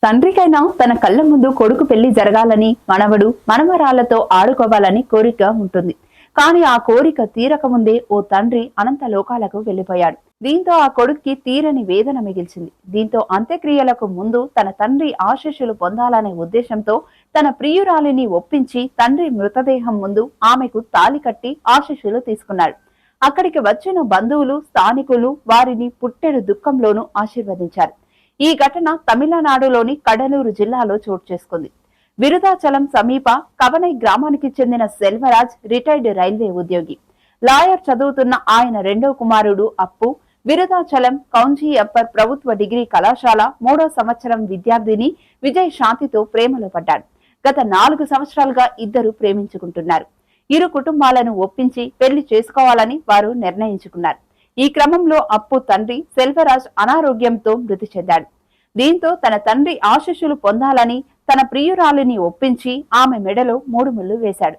తండ్రికైనా తన కళ్ళ ముందు కొడుకు పెళ్లి జరగాలని, మనవడు మనవరాళ్లతో ఆడుకోవాలని కోరిక ఉంటుంది. కానీ ఆ కోరిక తీరక ముందే ఓ తండ్రి అనంత లోకాలకు వెళ్లిపోయాడు. దీంతో ఆ కొడుక్కి తీరని వేదన మిగిల్చింది. దీంతో అంత్యక్రియలకు ముందు తన తండ్రి ఆశీస్సులు పొందాలనే ఉద్దేశంతో తన ప్రియురాలిని ఒప్పించి తండ్రి మృతదేహం ముందు ఆమెకు తాళి కట్టి ఆశీస్సులు తీసుకున్నాడు. అక్కడికి వచ్చిన బంధువులు, స్థానికులు వారిని పుట్టెడు దుఃఖంలోనూ ఆశీర్వదించారు. ఈ ఘటన తమిళనాడులోని కడలూరు జిల్లాలో చోటు చేసుకుంది. విరుదాచలం సమీప కవనై గ్రామానికి చెందిన సెల్వరాజ్ రిటైర్డ్ రైల్వే ఉద్యోగి. లాయర్ చదువుతున్న ఆయన రెండో కుమారుడు అప్పు విరుదాచలం కౌంజీయప్పర్ ప్రభుత్వ డిగ్రీ కళాశాల 3వ సంవత్సరం విద్యార్థిని విజయ్ శాంతితో ప్రేమలో పడ్డాడు. గత 4 సంవత్సరాలుగా ఇద్దరు ప్రేమించుకుంటున్నారు. ఇరు కుటుంబాలను ఒప్పించి పెళ్లి చేసుకోవాలని వారు నిర్ణయించుకున్నారు. ఈ క్రమంలో అప్పు తండ్రి సెల్వరాజ్ అనారోగ్యంతో మృతి చెందాడు. దీంతో తన తండ్రి ఆశీస్సులు పొందాలని తన ప్రియురాలిని ఒప్పించి ఆమె మెడలో 3 ముళ్ళు వేశాడు.